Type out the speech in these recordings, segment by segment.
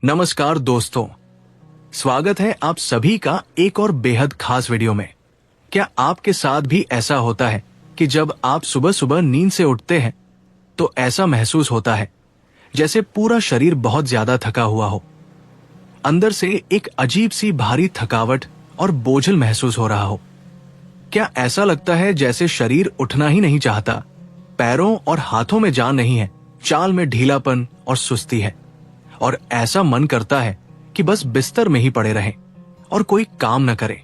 नमस्कार दोस्तों, स्वागत है आप सभी का एक और बेहद खास वीडियो में। क्या आपके साथ भी ऐसा होता है कि जब आप सुबह सुबह नींद से उठते हैं तो ऐसा महसूस होता है जैसे पूरा शरीर बहुत ज्यादा थका हुआ हो। अंदर से एक अजीब सी भारी थकावट और बोझल महसूस हो रहा हो। क्या ऐसा लगता है जैसे शरीर उठना ही नहीं चाहता, पैरों और हाथों में जान नहीं है, चाल में ढीलापन और सुस्ती है, और ऐसा मन करता है कि बस बिस्तर में ही पड़े रहें और कोई काम न करें।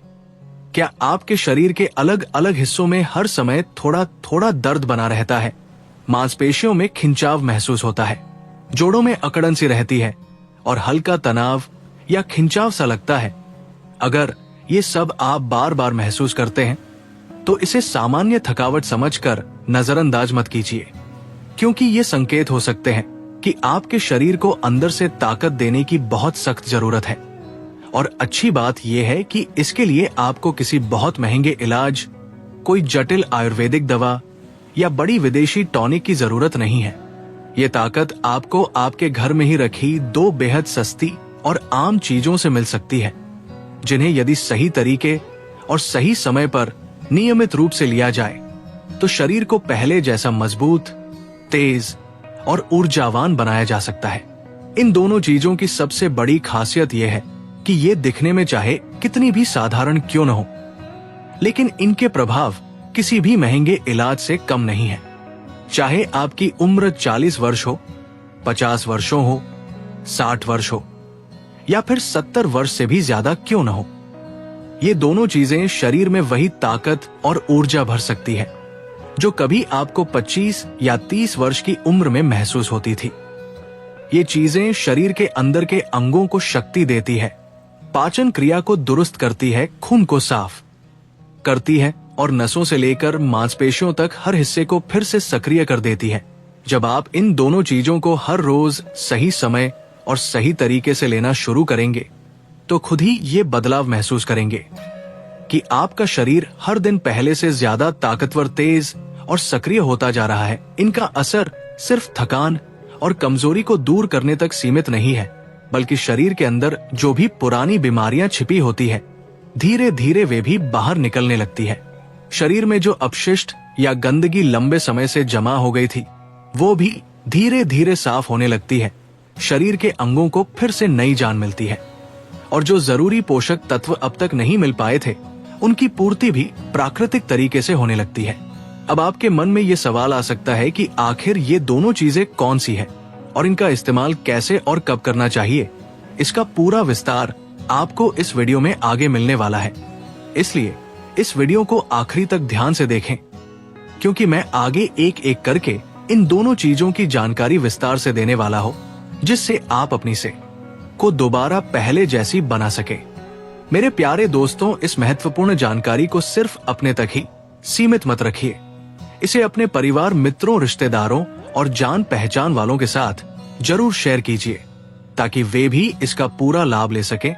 क्या आपके शरीर के अलग अलग हिस्सों में हर समय थोड़ा थोड़ा दर्द बना रहता है? मांसपेशियों में खिंचाव महसूस होता है, जोड़ों में अकड़न सी रहती है और हल्का तनाव या खिंचाव सा लगता है? अगर ये सब आप बार बार महसूस करते हैं तो इसे सामान्य थकावट समझकर नजरअंदाज मत कीजिए, क्योंकि ये संकेत हो सकते हैं कि आपके शरीर को अंदर से ताकत देने की बहुत सख्त जरूरत है। और अच्छी बात यह है कि इसके लिए आपको किसी बहुत महंगे इलाज, कोई जटिल आयुर्वेदिक दवा या बड़ी विदेशी टॉनिक की जरूरत नहीं है। ये ताकत आपको आपके घर में ही रखी दो बेहद सस्ती और आम चीजों से मिल सकती है, जिन्हें यदि सही तरीके और सही समय पर नियमित रूप से लिया जाए तो शरीर को पहले जैसा मजबूत, तेज और ऊर्जावान बनाया जा सकता है। इन दोनों चीजों की सबसे बड़ी खासियत यह है कि ये दिखने में चाहे कितनी भी साधारण क्यों न हो, लेकिन इनके प्रभाव किसी भी महंगे इलाज से कम नहीं है। चाहे आपकी उम्र 40 वर्ष हो, 50 वर्षों हो, 60 वर्ष हो या फिर 70 वर्ष से भी ज्यादा क्यों न हो, ये दोनों चीजें शरीर में वही ताकत और ऊर्जा भर सकती है जो कभी आपको 25 या 30 वर्ष की उम्र में महसूस होती थी। ये चीजें शरीर के अंदर के अंगों को शक्ति देती है, पाचन क्रिया को दुरुस्त करती है, खून को साफ करती है और नसों से लेकर मांसपेशियों तक हर हिस्से को फिर से सक्रिय कर देती है। जब आप इन दोनों चीजों को हर रोज सही समय और सही तरीके से लेना शुरू करेंगे तो खुद ही ये बदलाव महसूस करेंगे कि आपका शरीर हर दिन पहले से ज्यादा ताकतवर, तेज और सक्रिय होता जा रहा है। इनका असर सिर्फ थकान और कमजोरी को दूर करने तक सीमित नहीं है, बल्कि शरीर के अंदर जो भी पुरानी बीमारियां छिपी होती है, धीरे धीरे वे भी बाहर निकलने लगती है। शरीर में जो अपशिष्ट या गंदगी लंबे समय से जमा हो गई थी, वो भी धीरे धीरे साफ होने लगती है। शरीर के अंगों को फिर से नई जान मिलती है और जो जरूरी पोषक तत्व अब तक नहीं मिल पाए थे, उनकी पूर्ति भी प्राकृतिक तरीके से होने लगती है। अब आपके मन में ये सवाल आ सकता है कि आखिर ये दोनों चीजें कौन सी है और इनका इस्तेमाल कैसे और कब करना चाहिए। इसका पूरा विस्तार आपको इस वीडियो में आगे मिलने वाला है, इसलिए इस वीडियो को आखिरी तक ध्यान से देखें, क्योंकि मैं आगे एक एक करके इन दोनों चीजों की जानकारी विस्तार से देने वाला हूँ, जिससे आप अपनी से को दोबारा पहले जैसी बना सके। मेरे प्यारे दोस्तों, इस महत्वपूर्ण जानकारी को सिर्फ अपने तक ही सीमित मत रखिए। इसे अपने परिवार, मित्रों, रिश्तेदारों और जान पहचान वालों के साथ जरूर शेयर कीजिए ताकि वे भी इसका पूरा लाभ ले सकें।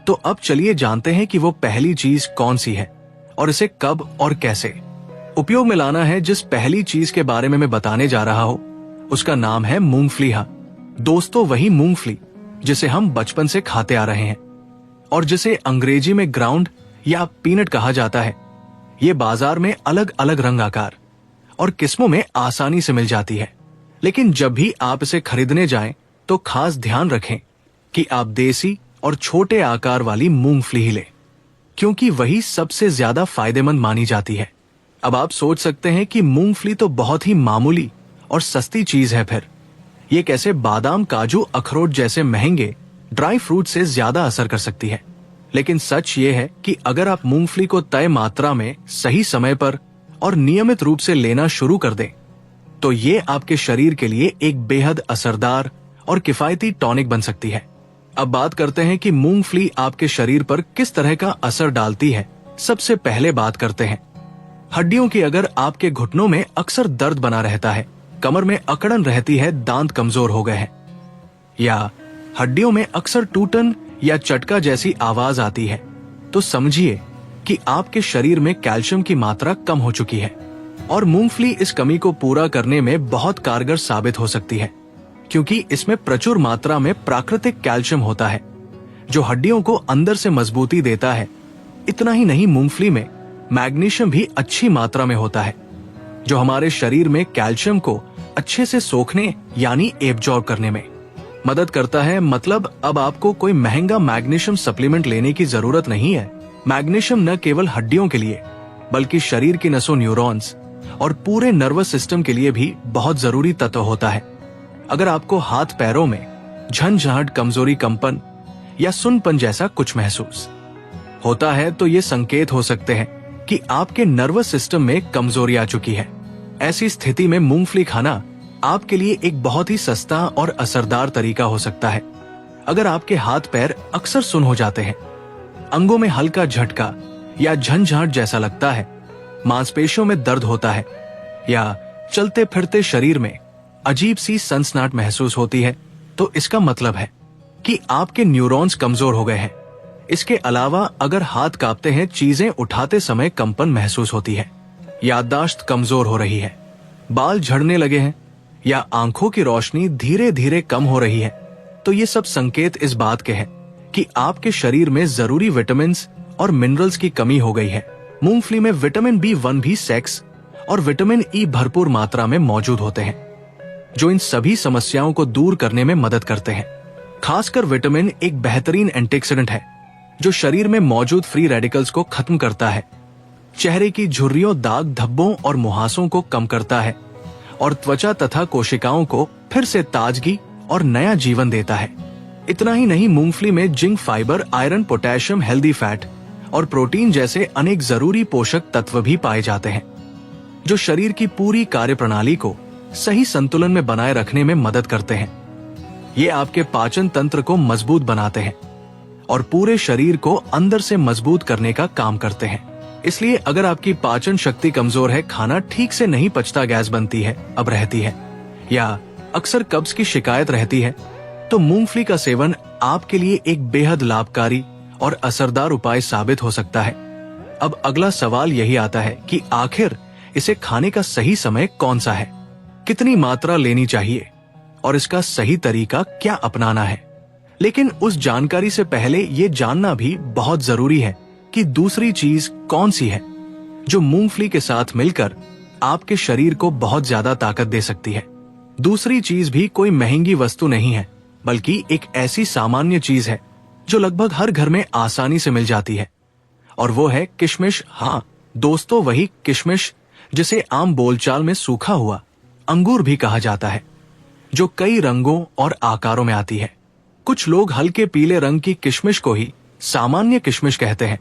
तो अब चलिए जानते हैं कि वो पहली चीज कौन सी है और इसे कब और कैसे उपयोग में लाना है। जिस पहली चीज के बारे में मैं बताने जा रहा हूँ उसका नाम है मूंगफली। हाँ दोस्तों, वही मूंगफली जिसे हम बचपन से खाते आ रहे हैं और जिसे अंग्रेजी में ग्राउंड या पीनट कहा जाता है। ये बाजार में अलग अलग रंग, आकार और किस्मों में आसानी से मिल जाती है, लेकिन जब भी आप इसे खरीदने जाएं तो खास ध्यान रखें कि आप देसी और छोटे आकार वाली मूंगफली ही लें, क्योंकि वही सबसे ज्यादा फायदेमंद मानी जाती है। अब आप सोच सकते हैं कि मूंगफली तो बहुत ही मामूली और सस्ती चीज है, फिर ये कैसे बादाम, काजू, अखरोट जैसे महंगे ड्राई फ्रूट से ज्यादा असर कर सकती है। लेकिन सच ये है कि अगर आप मूंगफली को तय मात्रा में, सही समय पर और नियमित रूप से लेना शुरू कर दें तो ये आपके शरीर के लिए एक बेहद असरदार और किफायती टॉनिक बन सकती है। अब बात करते हैं कि मूंगफली आपके शरीर पर किस तरह का असर डालती है। सबसे पहले बात करते हैं हड्डियों की। अगर आपके घुटनों में अक्सर दर्द बना रहता है, कमर में अकड़न रहती है, दांत कमजोर हो गए हैं या हड्डियों में अक्सर टूटन या चटका जैसी आवाज आती है, तो समझिए कि आपके शरीर में कैल्शियम की मात्रा कम हो चुकी है और मूंगफली इस कमी को पूरा करने में बहुत कारगर साबित हो सकती है। क्योंकि इसमें प्रचुर मात्रा में प्राकृतिक कैल्शियम होता है जो हड्डियों को अंदर से मजबूती देता है। इतना ही नहीं, मूंगफली में मैग्नीशियम भी अच्छी मात्रा में होता है जो हमारे शरीर में कैल्शियम को अच्छे से सोखने यानी एब्जॉर्ब करने में मदद करता है। मतलब अब आपको कोई महंगा मैग्नीशियम सप्लीमेंट लेने की जरूरत नहीं है। मैग्नीशियम न केवल हड्डियों के लिए बल्कि शरीर की नसों, न्यूरॉन्स और पूरे नर्वस सिस्टम के लिए भी बहुत जरूरी तत्व होता है। अगर आपको हाथ पैरों में झंझनाहट, कमजोरी, कंपन या सुनपन जैसा कुछ महसूस होता है तो ये संकेत हो सकते हैं कि आपके नर्वस सिस्टम में कमजोरी आ चुकी है। ऐसी स्थिति में मूंगफली खाना आपके लिए एक बहुत ही सस्ता और असरदार तरीका हो सकता है। अगर आपके हाथ पैर अक्सर सुन हो जाते हैं, अंगों में हल्का झटका या झंझनाहट जैसा लगता है, मांसपेशियों में दर्द होता है या चलते फिरते शरीर में अजीब सी सनसनाहट महसूस होती है, तो इसका मतलब है कि आपके न्यूरॉन्स कमजोर हो गए हैं। इसके अलावा अगर हाथ कांपते हैं, चीजें उठाते समय कंपन महसूस होती है, याददाश्त कमजोर हो रही है, बाल झड़ने लगे हैं या आंखों की रोशनी धीरे धीरे कम हो रही है, तो ये सब संकेत इस बात के हैं कि आपके शरीर में जरूरी विटामिन और मिनरल्स की कमी हो गई है। मूंगफली में विटामिन B1, B6 और विटामिन E भरपूर मात्रा में मौजूद होते हैं जो इन सभी समस्याओं को दूर करने में मदद करते हैं। खासकर विटामिन एक बेहतरीन एंटीऑक्सीडेंट है जो शरीर में मौजूद फ्री रेडिकल्स को खत्म करता है, चेहरे की झुर्रियों, दाग धब्बों और मुहासों को कम करता है और त्वचा तथा कोशिकाओं को फिर से ताजगी और नया जीवन देता है। इतना ही नहीं, मूंगफली में zinc, fibre, iron, potassium, healthy fat और प्रोटीन जैसे अनेक जरूरी पोषक तत्व भी पाए जाते हैं जो शरीर की पूरी कार्यप्रणाली को सही संतुलन में बनाए रखने में मदद करते हैं। ये आपके पाचन तंत्र को मजबूत बनाते हैं और पूरे शरीर को अंदर से मजबूत करने का काम करते हैं। इसलिए अगर आपकी पाचन शक्ति कमजोर है, खाना ठीक से नहीं पचता, गैस बनती है, अब रहती है या अक्सर कब्ज की शिकायत रहती है, तो मूंगफली का सेवन आपके लिए एक बेहद लाभकारी और असरदार उपाय साबित हो सकता है। अब अगला सवाल यही आता है कि आखिर इसे खाने का सही समय कौन सा है, कितनी मात्रा लेनी चाहिए और इसका सही तरीका क्या अपनाना है। लेकिन उस जानकारी से पहले ये जानना भी बहुत जरूरी है कि दूसरी चीज कौन सी है जो मूंगफली के साथ मिलकर आपके शरीर को बहुत ज्यादा ताकत दे सकती है। दूसरी चीज भी कोई महंगी वस्तु नहीं है बल्कि एक ऐसी सामान्य चीज है जो लगभग हर घर में आसानी से मिल जाती है, और वो है किशमिश। हाँ दोस्तों, वही किशमिश जिसे आम बोलचाल में सूखा हुआ अंगूर भी कहा जाता है, जो कई रंगों और आकारों में आती है। कुछ लोग हल्के पीले रंग की किशमिश को ही सामान्य किशमिश कहते हैं,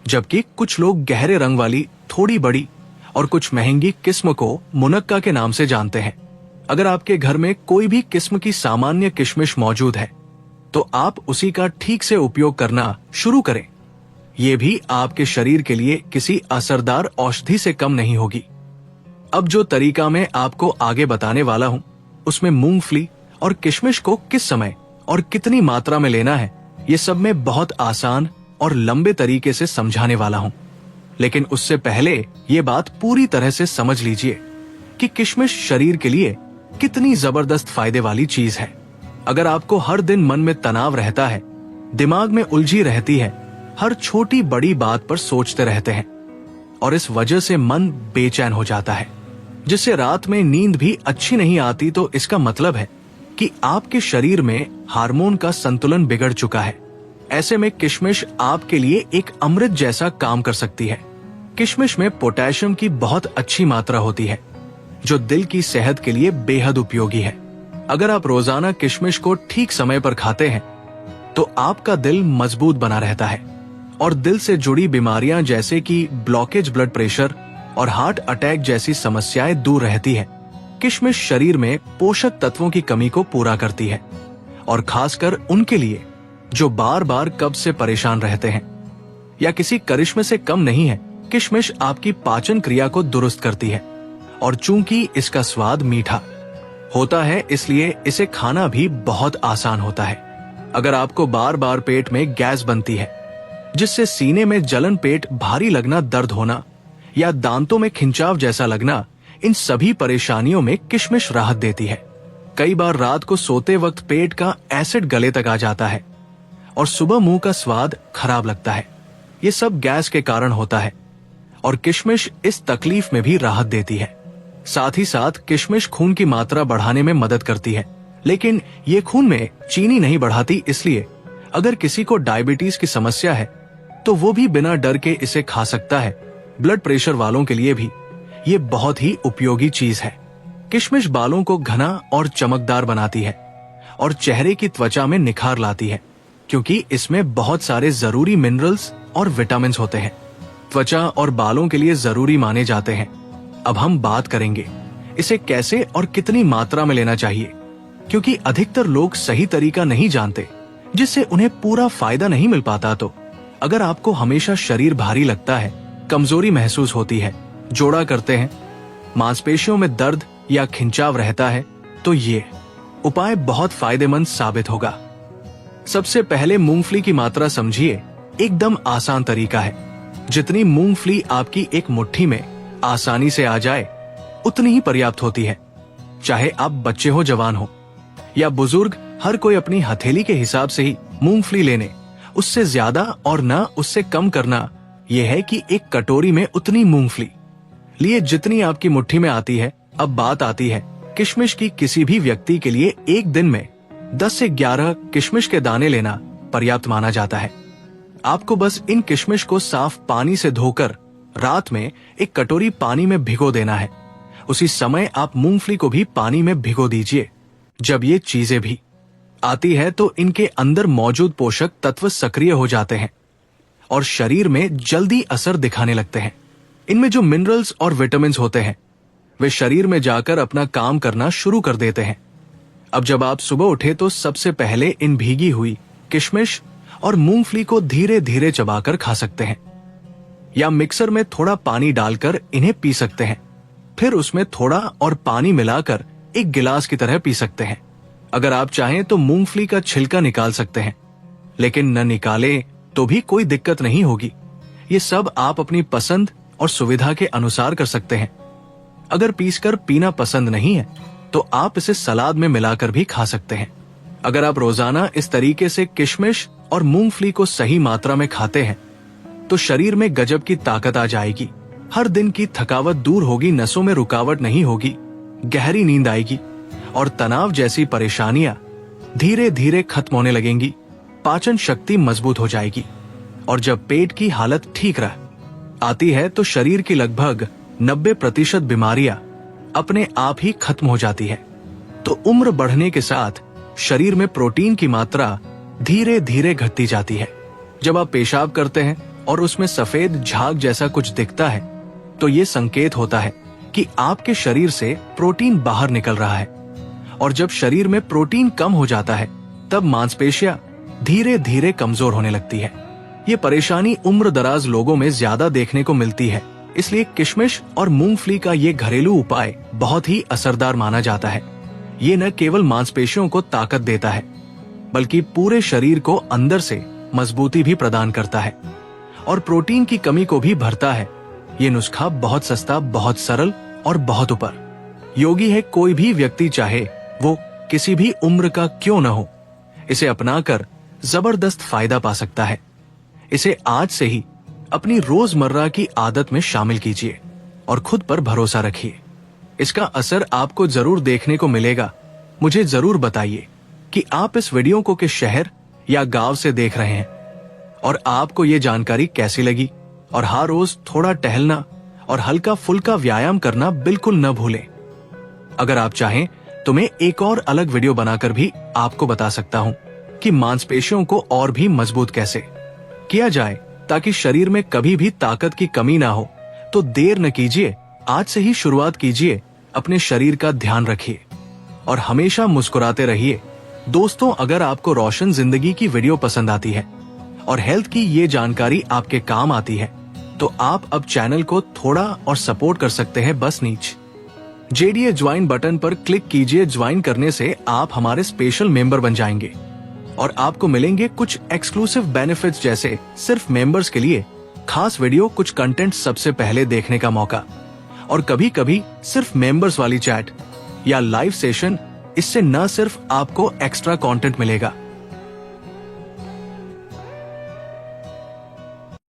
जबकि कुछ लोग गहरे रंग वाली, थोड़ी बड़ी और कुछ महंगी किस्म को मुनक्का के नाम से जानते हैं। अगर आपके घर में कोई भी किस्म की सामान्य किशमिश मौजूद है तो आप उसी का ठीक से उपयोग करना शुरू करें। ये भी आपके शरीर के लिए किसी असरदार औषधि से कम नहीं होगी। अब जो तरीका मैं आपको आगे बताने वाला हूँ उसमें मूंगफली और किशमिश को किस समय और कितनी मात्रा में लेना है, ये सब मैं बहुत आसान और लंबे तरीके से समझाने वाला हूँ। लेकिन उससे पहले ये बात पूरी तरह से समझ लीजिए कि किशमिश शरीर के लिए कितनी जबरदस्त फायदे वाली चीज है। अगर आपको हर दिन मन में तनाव रहता है, दिमाग में उलझी रहती है, हर छोटी बड़ी बात पर सोचते रहते हैं और इस वजह से मन बेचैन हो जाता है, जिससे रात में नींद भी अच्छी नहीं आती, तो इसका मतलब है कि आपके शरीर में हार्मोन का संतुलन बिगड़ चुका है। ऐसे में किशमिश आपके लिए एक अमृत जैसा काम कर सकती है। किशमिश में पोटेशियम की बहुत अच्छी मात्रा होती है जो दिल की सेहत के लिए बेहद उपयोगी है। अगर आप रोजाना किशमिश को ठीक समय पर खाते हैं तो आपका दिल मजबूत बना रहता है और दिल से जुड़ी बीमारियां जैसे कि ब्लॉकेज, ब्लड प्रेशर और हार्ट अटैक जैसी समस्याएं दूर रहती है। किशमिश शरीर में पोषक तत्वों की कमी को पूरा करती है और खासकर उनके लिए जो बार बार कब्ज से परेशान रहते हैं या किसी करिश्मे से कम नहीं है। किशमिश आपकी पाचन क्रिया को दुरुस्त करती है और चूंकि इसका स्वाद मीठा होता है इसलिए इसे खाना भी बहुत आसान होता है। अगर आपको बार बार पेट में गैस बनती है जिससे सीने में जलन, पेट भारी लगना, दर्द होना या दांतों में खिंचाव जैसा लगना, इन सभी परेशानियों में किशमिश राहत देती है। कई बार रात को सोते वक्त पेट का एसिड गले तक आ जाता है और सुबह मुंह का स्वाद खराब लगता है। ये सब गैस के कारण होता है और किशमिश इस तकलीफ में भी राहत देती है। साथ ही साथ किशमिश खून की मात्रा बढ़ाने में मदद करती है, लेकिन ये खून में चीनी नहीं बढ़ाती। इसलिए अगर किसी को डायबिटीज की समस्या है तो वो भी बिना डर के इसे खा सकता है। ब्लड प्रेशर वालों के लिए भी ये बहुत ही उपयोगी चीज है। किशमिश बालों को घना और चमकदार बनाती है और चेहरे की त्वचा में निखार लाती है, क्योंकि इसमें बहुत सारे जरूरी मिनरल्स और विटामिन होते हैं। त्वचा और बालों के लिए जरूरी माने जाते हैं। अब हम बात करेंगे इसे कैसे और कितनी मात्रा में लेना चाहिए, क्योंकि अधिकतर लोग सही तरीका नहीं जानते, जिससे उन्हें पूरा फायदा नहीं मिल पाता। तो अगर आपको हमेशा शरीर भारी लगता है, कमजोरी महसूस होती है, जोड़ा करते हैं, मांसपेशियों में दर्द या खिंचाव रहता है, तो ये उपाय बहुत फायदेमंद साबित होगा। सबसे पहले मूंगफली की मात्रा समझिए। एकदम आसान तरीका है। जितनी मूंगफली आपकी एक मुट्ठी में आसानी से आ जाए, उतनी ही पर्याप्त होती है। चाहे आप बच्चे हो, जवान हो या बुजुर्ग, हर कोई अपनी हथेली के हिसाब से ही मूंगफली लेने, उससे ज्यादा और न उससे कम करना यह है कि एक कटोरी में उतनी मूंगफली लिए जितनी आपकी मुट्ठी में आती है। अब बात आती है किशमिश की। किसी भी व्यक्ति के लिए एक दिन में 10 से 11 किशमिश के दाने लेना पर्याप्त माना जाता है। आपको बस इन किशमिश को साफ पानी से धोकर रात में एक कटोरी पानी में भिगो देना है। उसी समय आप मूंगफली को भी पानी में भिगो दीजिए। जब ये चीजें भी आती है तो इनके अंदर मौजूद पोषक तत्व सक्रिय हो जाते हैं और शरीर में जल्दी असर दिखाने लगते हैं। इनमें जो मिनरल्स और विटामिन होते हैं वे शरीर में जाकर अपना काम करना शुरू कर देते हैं। अब जब आप सुबह उठे तो सबसे पहले इन भीगी हुई किशमिश और मूंगफली को धीरे धीरे चबाकर खा सकते हैं, या मिक्सर में थोड़ा पानी डालकर इन्हें पी सकते हैं। फिर उसमें थोड़ा और पानी मिलाकर एक गिलास की तरह पी सकते हैं। अगर आप चाहें तो मूंगफली का छिलका निकाल सकते हैं, लेकिन न निकाले तो भी कोई दिक्कत नहीं होगी। ये सब आप अपनी पसंद और सुविधा के अनुसार कर सकते हैं। अगर पीसकर पीना पसंद नहीं है तो आप इसे सलाद में मिलाकर भी खा सकते हैं। अगर आप रोजाना इस तरीके से किशमिश और मूंगफली को सही मात्रा में खाते हैं तो शरीर में गजब की ताकत आ जाएगी। हर दिन की थकावट दूर होगी, नसों में रुकावट नहीं होगी, गहरी नींद आएगी और तनाव जैसी परेशानियां धीरे धीरे खत्म होने लगेंगी। पाचन शक्ति मजबूत हो जाएगी और जब पेट की हालत ठीक रह आती है तो शरीर की लगभग 90% बीमारियां अपने आप ही खत्म हो जाती है। तो उम्र बढ़ने के साथ शरीर में प्रोटीन की मात्रा धीरे धीरे घटती जाती है। जब आप पेशाब करते हैं और उसमें सफेद झाग जैसा कुछ दिखता है तो ये संकेत होता है कि आपके शरीर से प्रोटीन बाहर निकल रहा है। और जब शरीर में प्रोटीन कम हो जाता है तब मांसपेशियां धीरे धीरे कमजोर होने लगती है। ये परेशानी उम्र दराज लोगों में ज्यादा देखने को मिलती है। इसलिए किशमिश और मूंगफली का ये घरेलू उपाय बहुत ही असरदार माना जाता है। ये न केवल मांसपेशियों को ताकत देता है बल्कि पूरे शरीर को अंदर से मजबूती भी प्रदान करता है और प्रोटीन की कमी को भी भरता है। ये नुस्खा बहुत सस्ता, बहुत सरल और बहुत ऊपर योगी है। कोई भी व्यक्ति चाहे वो किसी भी उम्र का क्यों न हो, इसे अपनाकर जबरदस्त फायदा पा सकता है। इसे आज से ही अपनी रोजमर्रा की आदत में शामिल कीजिए और खुद पर भरोसा रखिए। इसका असर आपको जरूर देखने को मिलेगा। मुझे जरूर बताइए कि आप इस वीडियो को किस शहर या गांव से देख रहे हैं और आपको ये जानकारी कैसी लगी। और हर रोज थोड़ा टहलना और हल्का फुल्का व्यायाम करना बिल्कुल न भूलें। अगर आप चाहें तो मैं एक और अलग वीडियो बनाकर भी आपको बता सकता हूं कि मांसपेशियों को और भी मजबूत कैसे किया जाए ताकि शरीर में कभी भी ताकत की कमी ना हो। तो देर न कीजिए, आज से ही शुरुआत कीजिए। अपने शरीर का ध्यान रखिए और हमेशा मुस्कुराते रहिए। दोस्तों, अगर आपको रोशन जिंदगी की वीडियो पसंद आती है और हेल्थ की ये जानकारी आपके काम आती है तो आप अब चैनल को थोड़ा और सपोर्ट कर सकते हैं। बस नीचे JDA ज्वाइन बटन पर क्लिक कीजिए। ज्वाइन करने से आप हमारे स्पेशल मेंबर बन जाएंगे और आपको मिलेंगे कुछ एक्सक्लूसिव बेनिफिट्स, जैसे सिर्फ मेंबर्स के लिए खास वीडियो, कुछ कंटेंट सबसे पहले देखने का मौका और कभी कभी सिर्फ मेंबर्स वाली चैट या लाइव सेशन इससे न सिर्फ आपको एक्स्ट्रा कंटेंट मिलेगा